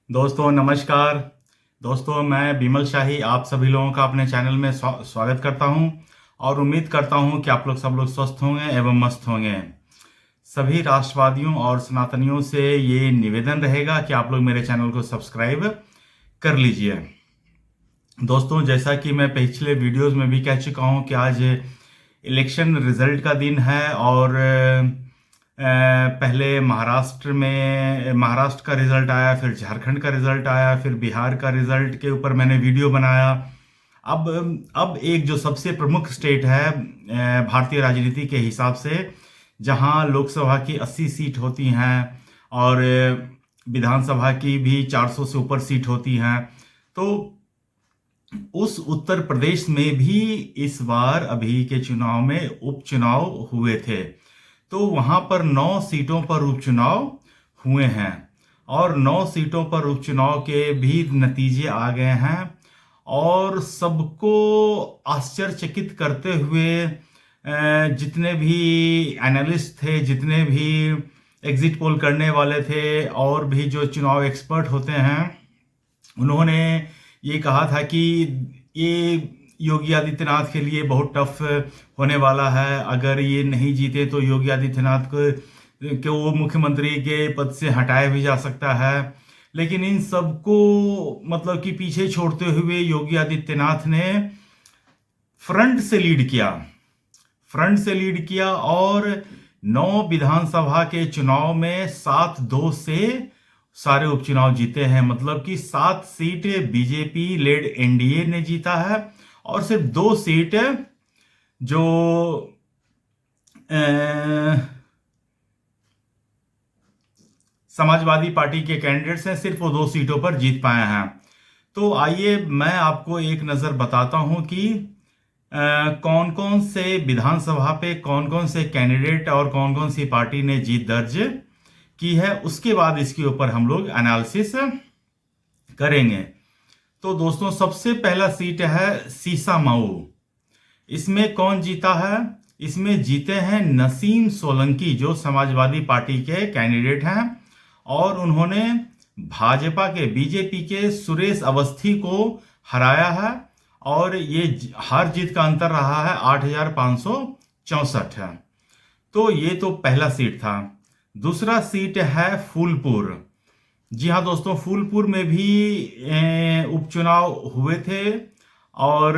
दोस्तों नमस्कार। दोस्तों मैं बिमल शाही आप सभी लोगों का अपने चैनल में स्वागत करता हूं और उम्मीद करता हूं कि आप लोग सब लोग स्वस्थ होंगे एवं मस्त होंगे। सभी राष्ट्रवादियों और सनातनियों से ये निवेदन रहेगा कि आप लोग मेरे चैनल को सब्सक्राइब कर लीजिए। दोस्तों जैसा कि मैं पिछले वीडियोस में भी कह चुका हूं कि आज इलेक्शन रिजल्ट का दिन है और पहले महाराष्ट्र का रिजल्ट आया, फिर झारखंड का रिजल्ट आया, फिर बिहार का रिजल्ट के ऊपर मैंने वीडियो बनाया। अब एक जो सबसे प्रमुख स्टेट है भारतीय राजनीति के हिसाब से, जहां लोकसभा की 80 सीट होती हैं और विधानसभा की भी 400 से ऊपर सीट होती हैं, तो उस उत्तर प्रदेश में भी इस बार अभी के चुनाव में उपचुनाव हुए थे। तो वहां पर 9 सीटों पर उपचुनाव हुए हैं और 9 सीटों पर उपचुनाव के भी नतीजे आ गए हैं और सबको आश्चर्यचकित करते हुए जितने भी एनालिस्ट थे, जितने भी एग्जिट पोल करने वाले थे और भी जो चुनाव एक्सपर्ट होते हैं, उन्होंने ये कहा था कि ये योगी आदित्यनाथ के लिए बहुत टफ होने वाला है। अगर ये नहीं जीते तो योगी आदित्यनाथ को मुख्यमंत्री के पद से हटाया भी जा सकता है। लेकिन इन सबको मतलब कि पीछे छोड़ते हुए योगी आदित्यनाथ ने फ्रंट से लीड किया और 9 विधानसभा के चुनाव में 7-2 से सारे उपचुनाव जीते हैं। मतलब कि 7 सीट बीजेपी लेड एनडीए ने जीता है और सिर्फ 2 सीट जो समाजवादी पार्टी के कैंडिडेट्स हैं, सिर्फ वो 2 सीटों पर जीत पाए हैं। तो आइए मैं आपको एक नज़र बताता हूं कि कौन कौन से विधानसभा पे कौन कौन से कैंडिडेट और कौन कौन सी पार्टी ने जीत दर्ज की है। उसके बाद इसके ऊपर हम लोग एनालिसिस करेंगे। तो दोस्तों सबसे पहला सीट है सीसामऊ। इसमें कौन जीता है? इसमें जीते हैं नसीम सोलंकी, जो समाजवादी पार्टी के कैंडिडेट हैं और उन्होंने भाजपा के बीजेपी के सुरेश अवस्थी को हराया है और ये हार जीत का अंतर रहा है 8,564 है। तो ये तो पहला सीट था। दूसरा सीट है फूलपुर। जी हाँ दोस्तों, फूलपुर में भी उपचुनाव हुए थे और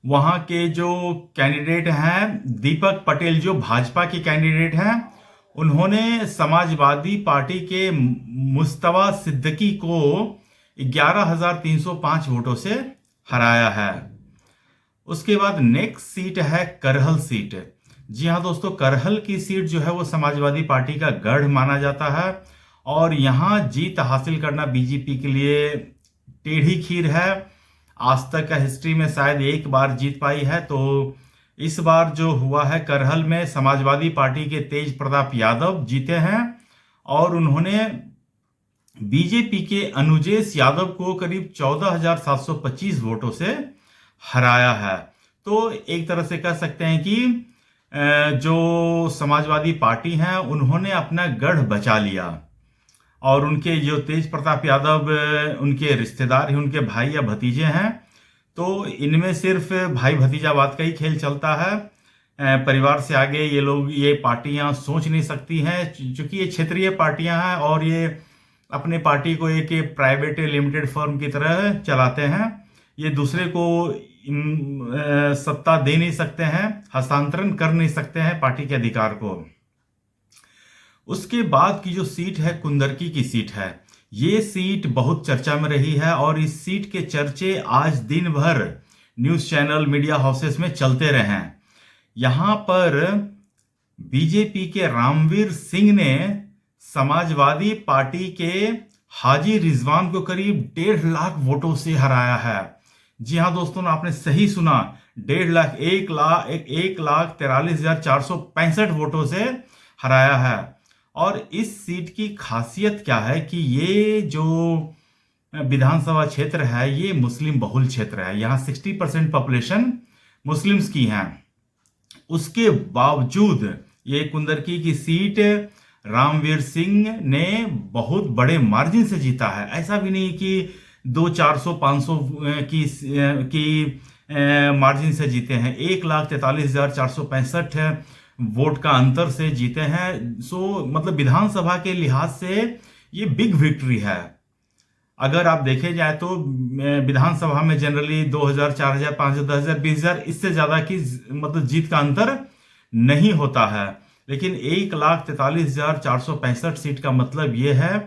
वहां के जो कैंडिडेट हैं दीपक पटेल, जो भाजपा के कैंडिडेट हैं, उन्होंने समाजवादी पार्टी के मुस्तफा सिद्दीकी को 11,305 वोटों से हराया है। उसके बाद नेक्स्ट सीट है करहल सीट। जी हाँ दोस्तों, करहल की सीट जो है वो समाजवादी पार्टी का गढ़ माना जाता है और यहाँ जीत हासिल करना बीजेपी के लिए टेढ़ी खीर है। आज तक का हिस्ट्री में शायद एक बार जीत पाई है। तो इस बार जो हुआ है करहल में, समाजवादी पार्टी के तेज प्रताप यादव जीते हैं और उन्होंने बीजेपी के अनुजेश यादव को करीब 14,725 वोटों से हराया है। तो एक तरह से कह सकते हैं कि जो समाजवादी पार्टी हैं उन्होंने अपना गढ़ बचा लिया और उनके जो तेज प्रताप यादव उनके रिश्तेदार हैं, उनके भाई या भतीजे हैं। तो इनमें सिर्फ भाई भतीजावाद का ही खेल चलता है। परिवार से आगे ये लोग, ये पार्टियां सोच नहीं सकती हैं, क्योंकि ये क्षेत्रीय पार्टियां हैं और ये अपने पार्टी को एक प्राइवेट लिमिटेड फर्म की तरह चलाते हैं। ये दूसरे को सत्ता दे नहीं सकते हैं, हस्तांतरण कर नहीं सकते हैं पार्टी के अधिकार को। उसके बाद की जो सीट है कुंदरकी की सीट है। ये सीट बहुत चर्चा में रही है और इस सीट के चर्चे आज दिन भर न्यूज चैनल, मीडिया हाउसेस में चलते रहे हैं। यहां पर बीजेपी के रामवीर सिंह ने समाजवादी पार्टी के हाजी रिजवान को करीब 1.5 लाख वोटों से हराया है। जी हाँ दोस्तों, आपने सही सुना, 1.5 लाख, 1,43,465 वोटों से हराया है। और इस सीट की खासियत क्या है कि ये जो विधानसभा क्षेत्र है ये मुस्लिम बहुल क्षेत्र है। यहाँ 60% पॉपुलेशन मुस्लिम्स की हैं। उसके बावजूद ये कुंदरकी की सीट रामवीर सिंह ने बहुत बड़े मार्जिन से जीता है। ऐसा भी नहीं कि 200-400-500 की मार्जिन से जीते हैं। 1,43,465 वोट का अंतर से जीते हैं। सो मतलब विधानसभा के लिहाज से ये बिग विक्ट्री है। अगर आप देखे जाए तो विधानसभा में जनरली 2,000, 4,000, 5,000, 10,000, 20,000 इससे ज्यादा की मतलब जीत का अंतर नहीं होता है। लेकिन 1,43,465 सीट का मतलब ये है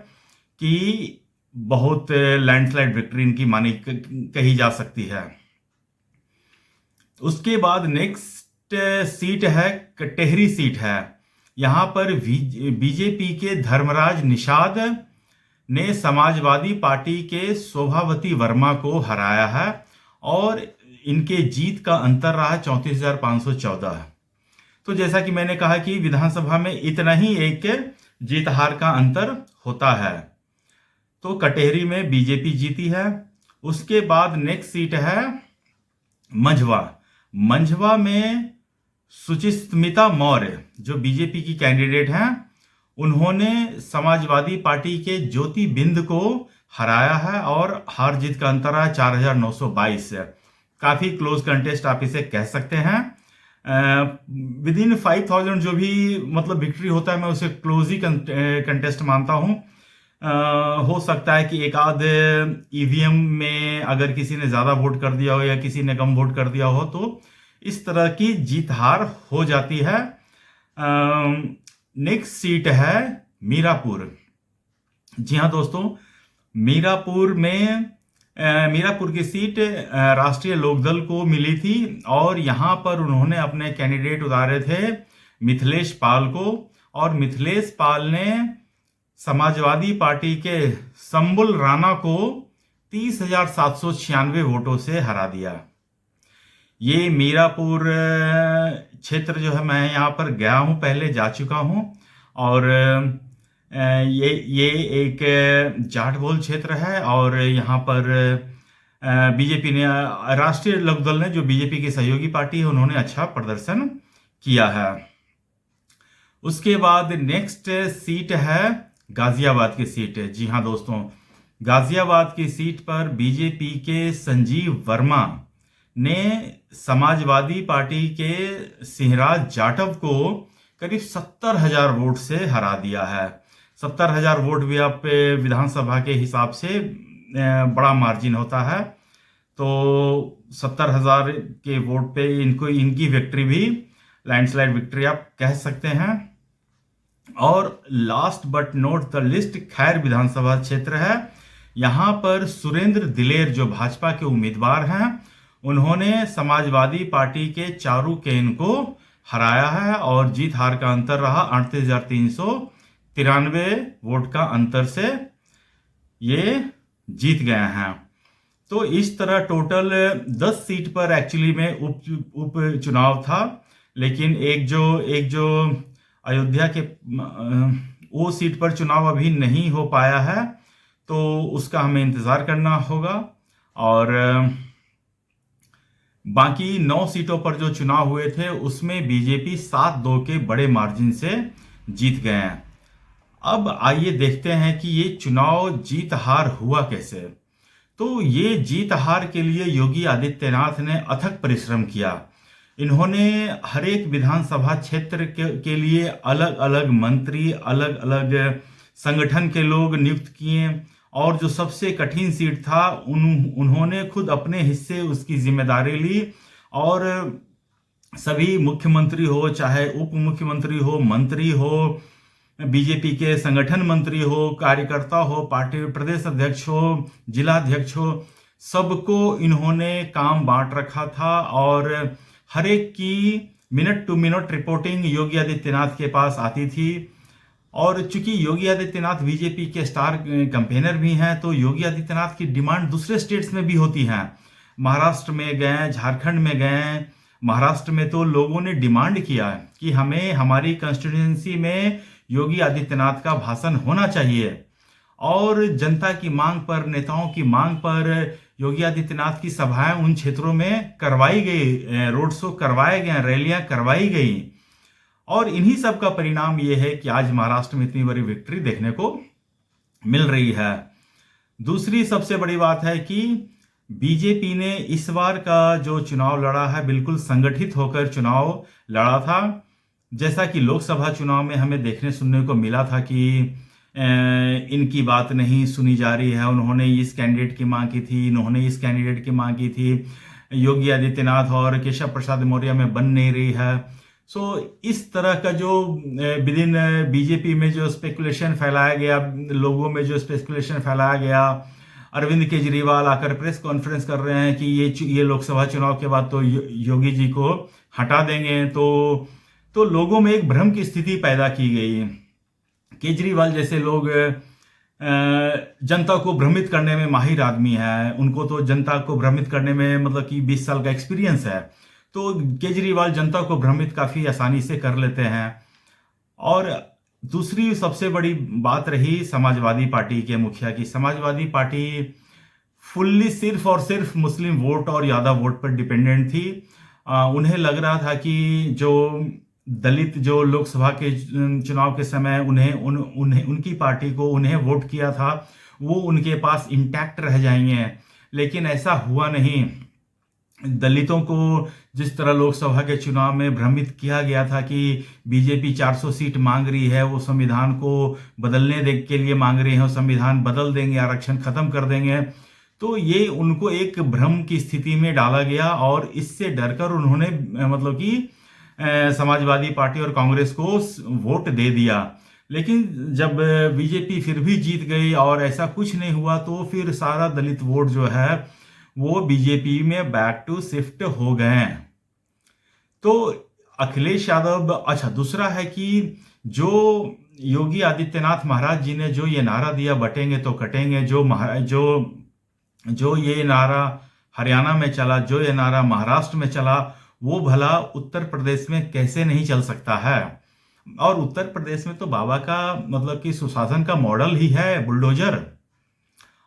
कि बहुत लैंडस्लाइड विक्ट्री इनकी मानी कही जा सकती है। उसके बाद नेक्स्ट सीट है कटेहरी सीट है। यहां पर बीजेपी के धर्मराज निषाद ने समाजवादी पार्टी के शोभावती वर्मा को हराया है और इनके जीत का अंतर रहा 34,514। तो जैसा कि मैंने कहा कि विधानसभा में इतना ही एक जीत हार का अंतर होता है। तो कटेहरी में बीजेपी जीती है। उसके बाद नेक्स्ट सीट है मंझवा। मंझवा में सुचिस्मिता मौर्य जो बीजेपी की कैंडिडेट हैं, उन्होंने समाजवादी पार्टी के ज्योति बिंद को हराया है और हार जीत का अंतर है 4,922 से। काफी क्लोज कंटेस्ट आप इसे कह सकते हैं। विद इन 5,000 जो भी मतलब विक्ट्री होता है मैं उसे क्लोज ही कंटेस्ट मानता हूं। हो सकता है कि एक आध ईवीएम में अगर किसी ने ज्यादा वोट कर दिया हो या किसी ने कम वोट कर दिया हो तो इस तरह की जीत हार हो जाती है। नेक्स्ट सीट है मीरापुर। जी हाँ दोस्तों, मीरापुर की सीट राष्ट्रीय लोकदल को मिली थी और यहां पर उन्होंने अपने कैंडिडेट उतारे थे मिथिलेश पाल को, और मिथिलेश पाल ने समाजवादी पार्टी के संबुल राणा को 30,796 वोटों से हरा दिया। ये मीरापुर क्षेत्र जो है, मैं यहाँ पर गया हूँ, पहले जा चुका हूँ, और ये एक जाट बहुल क्षेत्र है और यहाँ पर बीजेपी ने, राष्ट्रीय लोकदल ने जो बीजेपी की सहयोगी पार्टी है, उन्होंने अच्छा प्रदर्शन किया है। उसके बाद नेक्स्ट सीट है गाजियाबाद की सीट है। जी हाँ दोस्तों, गाजियाबाद की सीट पर बीजेपी के संजीव वर्मा ने समाजवादी पार्टी के सिंहराज जाटव को करीब 70,000 वोट से हरा दिया है। 70,000 वोट भी आप विधानसभा के हिसाब से बड़ा मार्जिन होता है। तो 70,000 के वोट पे इनकी विक्ट्री भी लैंडस्लाइड विक्ट्री आप कह सकते हैं। और last but not the list खैर विधानसभा क्षेत्र है। यहां पर सुरेंद्र दिलेर जो भाजपा के उम्मीदवार हैं, उन्होंने समाजवादी पार्टी के चारू केन को हराया है और जीत हार का अंतर रहा 38,393 वोट का अंतर से ये जीत गए हैं। तो इस तरह टोटल 10 सीट पर एक्चुअली में उप चुनाव था, लेकिन एक जो अयोध्या के वो सीट पर चुनाव अभी नहीं हो पाया है, तो उसका हमें इंतजार करना होगा। और बाकी 9 सीटों पर जो चुनाव हुए थे उसमें बीजेपी 7-2 के बड़े मार्जिन से जीत गए हैं। अब आइए देखते हैं कि ये चुनाव जीत हार हुआ कैसे। तो ये जीत हार के लिए योगी आदित्यनाथ ने अथक परिश्रम किया। इन्होंने हर एक विधानसभा क्षेत्र के लिए अलग अलग मंत्री, अलग अलग संगठन के लोग नियुक्त किए, और जो सबसे कठिन सीट था उन्होंने खुद अपने हिस्से उसकी जिम्मेदारी ली, और सभी मुख्यमंत्री हो, चाहे उप मुख्यमंत्री हो, मंत्री हो, बीजेपी के संगठन मंत्री हो, कार्यकर्ता हो, पार्टी प्रदेश अध्यक्ष हो, जिलाध्यक्ष हो, सबको इन्होंने काम बांट रखा था। और हर एक की minute to minute reporting Yogi Adityanath के पास आती थी। और चूंकि योगी आदित्यनाथ बीजेपी के स्टार कैंपेनर भी हैं, तो योगी आदित्यनाथ की डिमांड दूसरे स्टेट्स में भी होती है। महाराष्ट्र में गए, झारखंड में गए। महाराष्ट्र में तो लोगों ने डिमांड किया कि हमें हमारी कंस्टिट्यूएंसी में योगी आदित्यनाथ का भाषण होना चाहिए, और जनता की मांग पर, नेताओं की मांग पर योगी आदित्यनाथ की सभाएं उन क्षेत्रों में करवाई गई, रोड शो करवाए गए, रैलियां करवाई गई। और इन्हीं सब का परिणाम ये है कि आज महाराष्ट्र में इतनी बड़ी विक्ट्री देखने को मिल रही है। दूसरी सबसे बड़ी बात है कि बीजेपी ने इस बार का जो चुनाव लड़ा है बिल्कुल संगठित होकर चुनाव लड़ा था। जैसा कि लोकसभा चुनाव में हमें देखने सुनने को मिला था कि इनकी बात नहीं सुनी जा रही है, उन्होंने इस कैंडिडेट की मांग की थी, इन्होंने इस कैंडिडेट की मांग की थी, योगी आदित्यनाथ और केशव प्रसाद मौर्य में बन नहीं रही है। सो इस तरह का जो विद इन बीजेपी में जो स्पेकुलेशन फैलाया गया, लोगों में जो स्पेकुलेशन फैलाया गया, अरविंद केजरीवाल आकर प्रेस कॉन्फ्रेंस कर रहे हैं कि ये लोकसभा चुनाव के बाद तो योगी जी को हटा देंगे, तो लोगों में एक भ्रम की स्थिति पैदा की गई। केजरीवाल जैसे लोग जनता को भ्रमित करने में माहिर आदमी है, उनको तो जनता को भ्रमित करने में मतलब कि 20 साल का एक्सपीरियंस है, तो केजरीवाल जनता को भ्रमित काफ़ी आसानी से कर लेते हैं। और दूसरी सबसे बड़ी बात रही समाजवादी पार्टी के मुखिया की। समाजवादी पार्टी फुल्ली सिर्फ और सिर्फ मुस्लिम वोट और यादव वोट पर डिपेंडेंट थी। उन्हें लग रहा था कि जो दलित जो लोकसभा के चुनाव के समय उनकी पार्टी को उन्हें वोट किया था वो उनके पास इंटैक्ट रह जाएंगे, लेकिन ऐसा हुआ नहीं। दलितों को जिस तरह लोकसभा के चुनाव में भ्रमित किया गया था कि बीजेपी 400 सीट मांग रही है, वो संविधान को बदलने के लिए मांग रहे हैं, संविधान बदल देंगे, आरक्षण खत्म कर देंगे, तो ये उनको एक भ्रम की स्थिति में डाला गया और इससे डरकर उन्होंने मतलब कि समाजवादी पार्टी और कांग्रेस को वोट दे दिया। लेकिन जब बीजेपी फिर भी जीत गई और ऐसा कुछ नहीं हुआ, तो फिर सारा दलित वोट जो है वो बीजेपी में बैक टू शिफ्ट हो गए। तो अखिलेश यादव, अच्छा दूसरा है कि जो योगी आदित्यनाथ महाराज जी ने जो ये नारा दिया बटेंगे तो कटेंगे, जो ये नारा हरियाणा में चला, जो ये नारा महाराष्ट्र में चला, वो भला उत्तर प्रदेश में कैसे नहीं चल सकता है। और उत्तर प्रदेश में तो बाबा का मतलब कि सुशासन का मॉडल ही है बुलडोजर।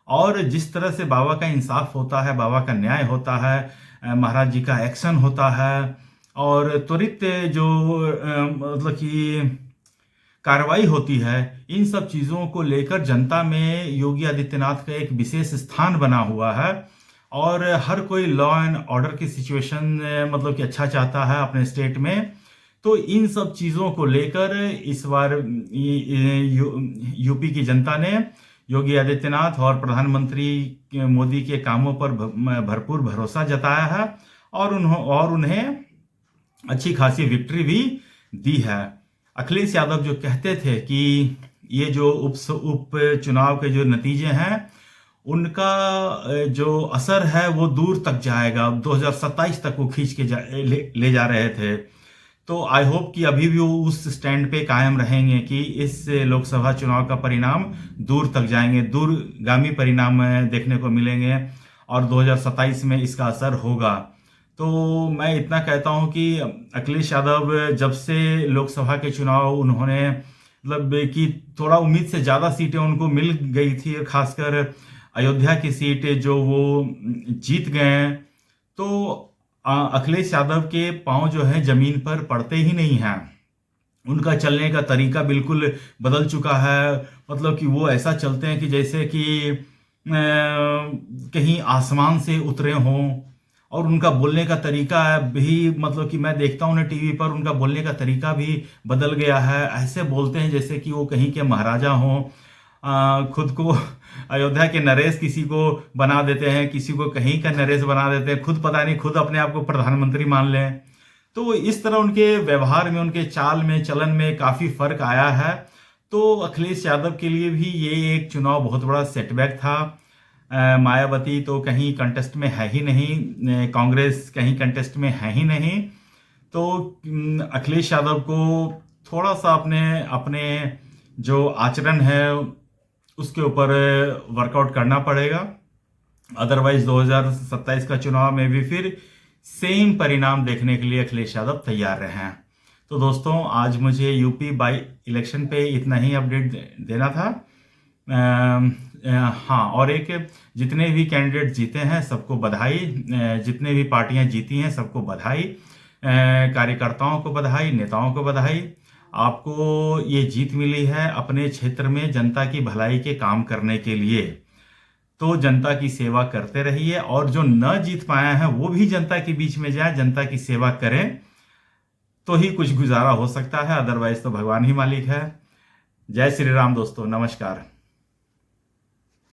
और जिस तरह से बाबा का इंसाफ होता है, बाबा का न्याय होता है, महाराज जी का एक्शन होता है और त्वरित जो मतलब कि कार्रवाई होती है, इन सब चीज़ों को लेकर जनता में योगी आदित्यनाथ का एक विशेष स्थान बना हुआ है और हर कोई लॉ एंड ऑर्डर की सिचुएशन मतलब कि अच्छा चाहता है अपने स्टेट में। तो इन सब चीज़ों को लेकर इस बार यूपी की जनता ने योगी आदित्यनाथ और प्रधानमंत्री मोदी के कामों पर भरपूर भरोसा जताया है और उन्हें अच्छी खासी विक्ट्री भी दी है। अखिलेश यादव जो कहते थे कि ये जो उप चुनाव के जो नतीजे हैं उनका जो असर है वो दूर तक जाएगा, 2027 तक वो खींच के ले जा रहे थे। तो आई होप कि अभी भी वो उस स्टैंड पे कायम रहेंगे कि इस लोकसभा चुनाव का परिणाम दूर तक जाएंगे, दूरगामी परिणाम देखने को मिलेंगे और 2027 में इसका असर होगा। तो मैं इतना कहता हूं कि अखिलेश यादव जब से लोकसभा के चुनाव उन्होंने मतलब कि थोड़ा उम्मीद से ज़्यादा सीटें उनको मिल गई थी, खासकर अयोध्या की सीट जो वो जीत गए, तो अखिलेश यादव के पांव जो है जमीन पर पड़ते ही नहीं हैं। उनका चलने का तरीका बिल्कुल बदल चुका है, मतलब कि वो ऐसा चलते हैं कि जैसे कि कहीं आसमान से उतरे हों। और उनका बोलने का तरीका भी मतलब कि मैं देखता हूँ ना टीवी पर, उनका बोलने का तरीका भी बदल गया है। ऐसे बोलते हैं जैसे कि वो कहीं के महाराजा हों, खुद को अयोध्या के नरेश किसी को बना देते हैं, किसी को कहीं का नरेश बना देते हैं, खुद पता नहीं खुद अपने आप को प्रधानमंत्री मान लें। तो इस तरह उनके व्यवहार में, उनके चाल में, चलन में काफ़ी फर्क आया है। तो अखिलेश यादव के लिए भी ये एक चुनाव बहुत बड़ा सेटबैक था। मायावती तो कहीं कंटेस्ट में है ही नहीं, कांग्रेस कहीं कंटेस्ट में है ही नहीं, तो अखिलेश यादव को थोड़ा सा अपने जो आचरण है उसके ऊपर वर्कआउट करना पड़ेगा। अदरवाइज 2027 का चुनाव में भी फिर सेम परिणाम देखने के लिए अखिलेश यादव तैयार रहे हैं। तो दोस्तों, आज मुझे यूपी बाई इलेक्शन पे इतना ही अपडेट देना था। हाँ, और एक जितने भी कैंडिडेट जीते हैं सबको बधाई, जितने भी पार्टियां जीती हैं सबको बधाई। कार्यकर्ताओं को बधाई, नेताओं को बधाई। आपको ये जीत मिली है अपने क्षेत्र में जनता की भलाई के काम करने के लिए, तो जनता की सेवा करते रहिए, और जो न जीत पाया है वो भी जनता के बीच में जाए, जनता की सेवा करें, तो ही कुछ गुजारा हो सकता है, अदरवाइज तो भगवान ही मालिक है। जय श्री राम दोस्तों, नमस्कार।